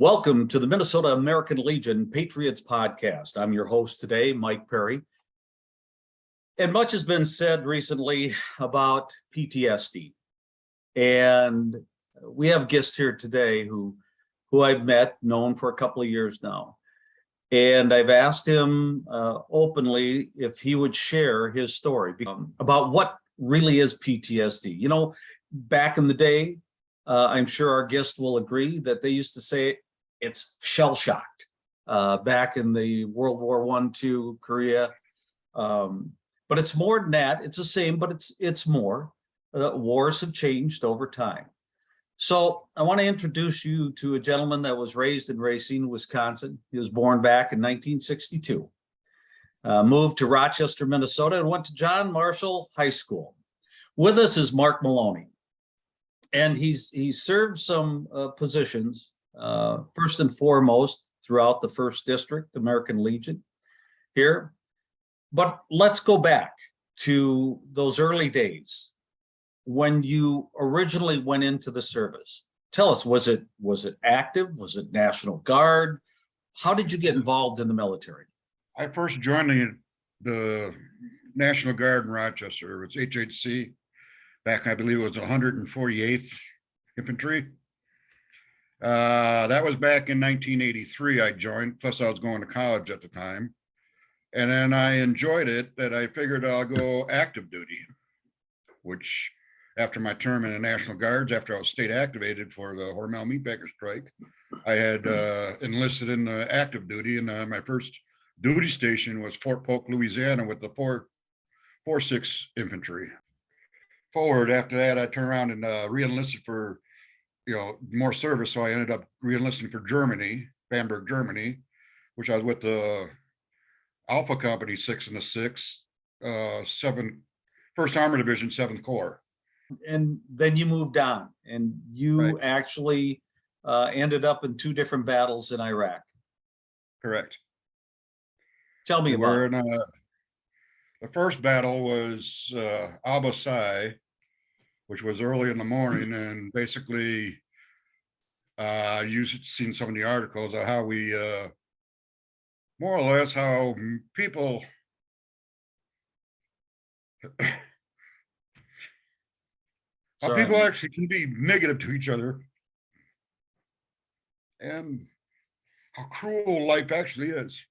Welcome to the Minnesota American Legion Patriots podcast. I'm your host today, Mike Perry. And much has been said recently about PTSD. And we have guests here today who I've known for a couple of years now. And I've asked him openly if he would share his story about what really is PTSD. You know, back in the day, I'm sure our guest will agree that they used to say it's shell-shocked back in the World War I, II, Korea. But it's more than that. It's the same, but it's more. Wars have changed over time. So I want to introduce you to a gentleman that was raised in Racine, Wisconsin. He was born back in 1962. Moved to Rochester, Minnesota, and went to John Marshall High School. With us is Mark Maloney. And he's served some positions, first and foremost, throughout the 1st District, American Legion here. But let's go back to those early days when you originally went into the service. Tell us, was it active? Was it National Guard? How did you get involved in the military? I first joined the National Guard in Rochester. It's HHC. Back, I believe it was 148th Infantry. That was back in 1983 I joined, plus I was going to college at the time. And then I enjoyed it that I figured I'll go active duty, which after my term in the National Guards, after I was state activated for the Hormel Meatpacker strike, I had enlisted in the active duty, and my first duty station was Fort Polk, Louisiana with the 446 Infantry. Forward after that, I turned around and re-enlisted for more service, so I ended up re-enlisting for Germany, Bamberg, Germany, which I was with the Alpha Company 6 and the 6, 1st Armored Division, 7th Corps. And then you moved on, and you actually ended up in 2 different battles in Iraq. Correct. Tell me about it. The first battle was Abasai, which was early in the morning, and basically you've seen some of the articles of how we more or less how people people actually can be negative to each other, and how cruel life actually is.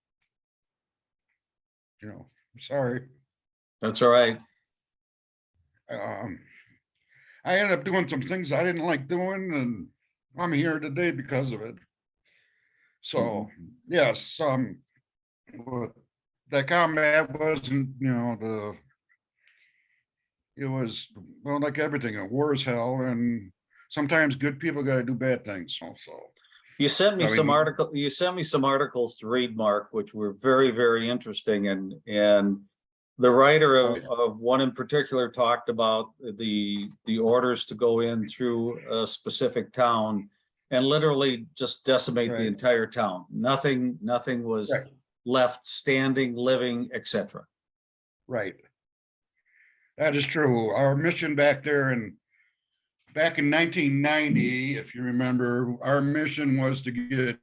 I'm sorry. That's all right. I ended up doing some things I didn't like doing, and I'm here today because of it. So yes, but that combat wasn't, it was, well, like everything, a war is hell, and sometimes good people got to do bad things also. You sent me some articles to read, Mark, which were very, very interesting, and the writer of one in particular talked about the orders to go in through a specific town and literally just decimate the entire town. Nothing was left standing, living, etc. Right. That is true. Our mission back in 1990, if you remember, our mission was to get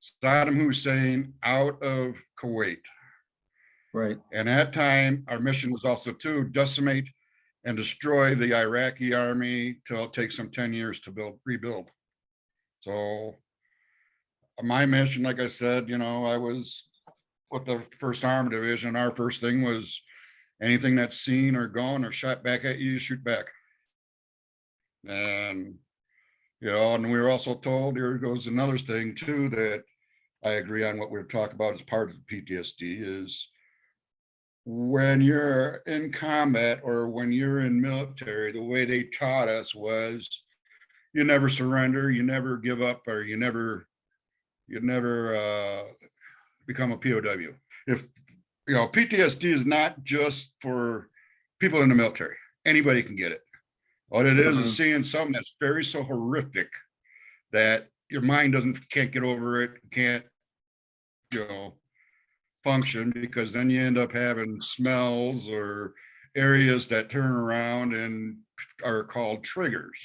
Saddam Hussein out of Kuwait. Right. And at that time, our mission was also to decimate and destroy the Iraqi army till it takes some 10 years to rebuild. So my mission, like I said, I was with the 1st Armored Division. Our first thing was anything that's seen or gone or shot back at you, shoot back. And, and we were also told, here goes another thing too, that I agree on what we're talking about as part of the PTSD is, when you're in combat or when you're in military, the way they taught us was you never surrender, you never give up, or you never become a POW. If PTSD is not just for people in the military, anybody can get it. What it is seeing something that's very so horrific that your mind can't get over it, can't function, because then you end up having smells or areas that turn around and are called triggers.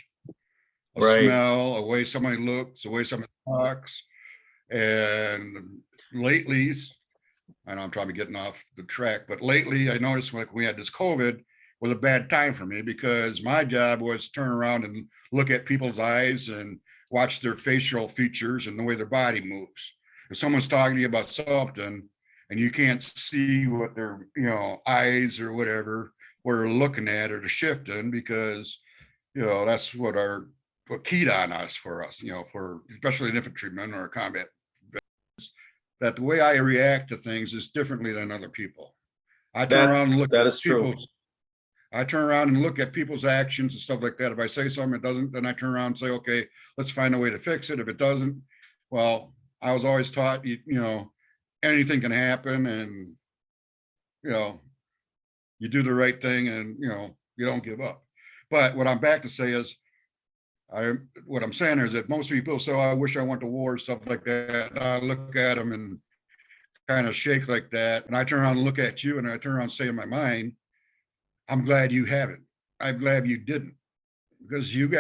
a Right. smell, a way somebody looks, a way somebody talks. And lately, I know I'm probably getting off the track, but lately I noticed like we had this COVID was a bad time for me because my job was to turn around and look at people's eyes and watch their facial features and the way their body moves. If someone's talking to you about something and you can't see what their, eyes or whatever, what they're looking at or they're shifting because, that's what keyed on us for us, for especially an infantryman or a combat, that the way I react to things is differently than other people. I turn around and look That at is true. I turn around and look at people's actions and stuff like that. If I say something, it doesn't, then I turn around and say, okay, let's find a way to fix it. If it doesn't, well, I was always taught, anything can happen and, you do the right thing and, you don't give up. But what I'm back to say is, what I'm saying is that most people say, oh, I wish I went to war, stuff like that. I look at them and kind of shake like that. And I turn around and look at you and I turn around and say in my mind, I'm glad you haven't. I'm glad you didn't, because you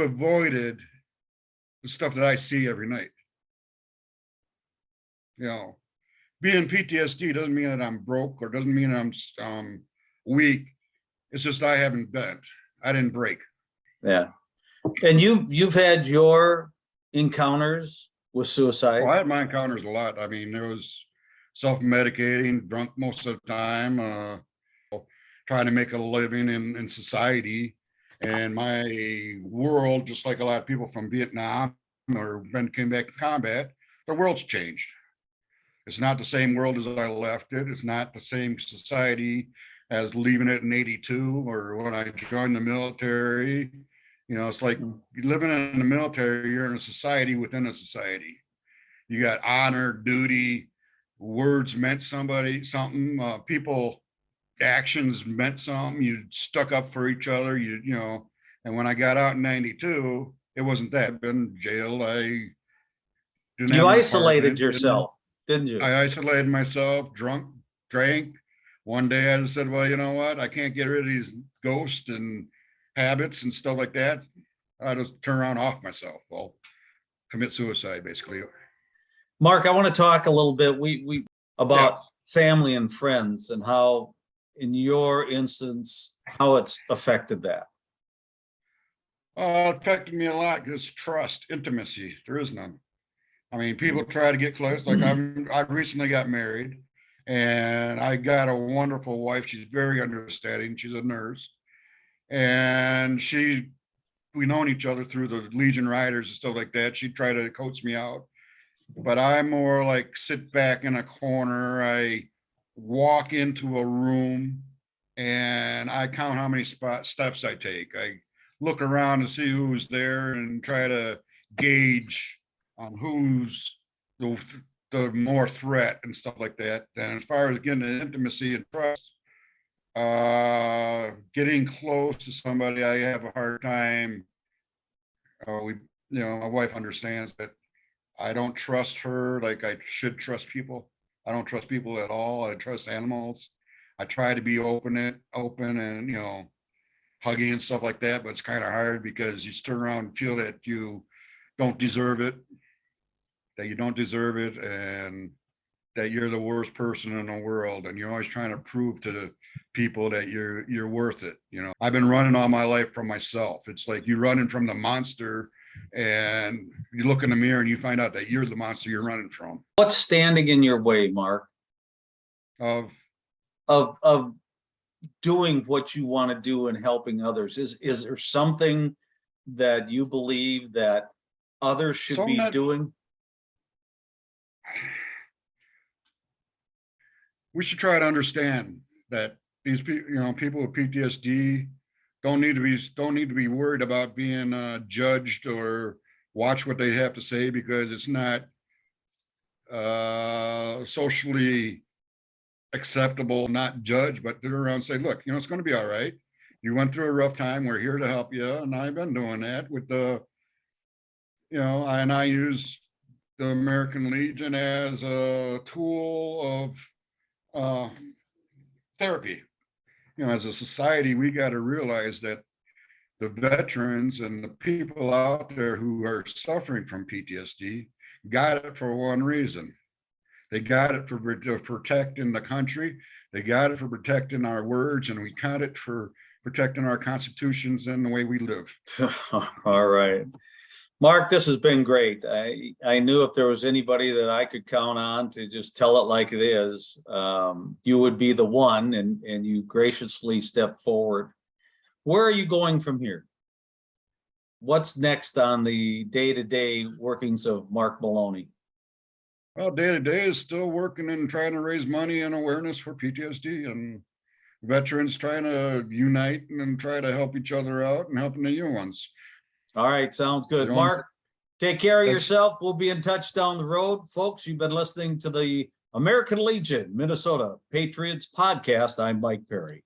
avoided the stuff that I see every night. Being PTSD doesn't mean that I'm broke or doesn't mean I'm weak. It's just I haven't bent. I didn't break. Yeah. And you've had your encounters with suicide. Well, I had my encounters a lot. I mean, there was self-medicating, drunk most of the time, trying to make a living in society. And my world, just like a lot of people from Vietnam or came back to combat, the world's changed. It's not the same world as I left it. It's not the same society as leaving it in '82 or when I joined the military. It's like living in the military, you're in a society within a society. You got honor, duty, words meant something, people, actions meant something. You stuck up for each other, and when I got out in '92, it wasn't that. I've been jailed. I didn't You have an isolated apartment. yourself, didn't you? I isolated myself, drank. One day I just said, well, you know what? I can't get rid of these ghosts and habits and stuff like that. I just turn around off myself. Well, commit suicide, basically. Mark, I want to talk a little bit about family and friends and how, in your instance, how it's affected that. It affected me a lot because trust, intimacy, there is none. I mean, people try to get close. Like I recently got married and I got a wonderful wife. She's very understanding. She's a nurse. And we known each other through the Legion Riders and stuff like that. She'd try to coach me out. But I'm more like sit back in a corner. I walk into a room and I count how many steps I take. I look around to see who's there and try to gauge on who's the more threat and stuff like that. And as far as getting the intimacy and trust, getting close to somebody, I have a hard time. My wife understands that I don't trust her like I should trust people. I don't trust people at all. I trust animals. I try to be open and, hugging and stuff like that, but it's kind of hard because you turn around and feel that you don't deserve it, and that you're the worst person in the world. And you're always trying to prove to the people that you're worth it. I've been running all my life from myself. It's like you're running from the monster and you look in the mirror and you find out that you're the monster you're running from. What's standing in your way, Mark, Of doing what you want to do and helping others? Is there something that you believe that others should be doing? We should try to understand that these people, people with PTSD don't need to be worried about being judged or watch what they have to say, because it's not socially acceptable, not judged, but turn around and say, look, it's going to be all right. You went through a rough time. We're here to help you. And I've been doing that with and I use the American Legion as a tool of therapy. As a society, we got to realize that the veterans and the people out there who are suffering from PTSD got it for one reason. They got it for protecting the country. They got it for protecting our words, and we got it for protecting our constitutions and the way we live. All right. Mark, this has been great. I knew if there was anybody that I could count on to just tell it like it is, you would be the one, and you graciously stepped forward. Where are you going from here? What's next on the day-to-day workings of Mark Maloney? Well, day to day is still working and trying to raise money and awareness for PTSD, and veterans trying to unite and try to help each other out and helping the new ones. All right, sounds good. John, Mark, take care of thanks. yourself. We'll be in touch down the road. Folks, you've been listening to the American Legion Minnesota Patriots podcast. I'm Mike Perry.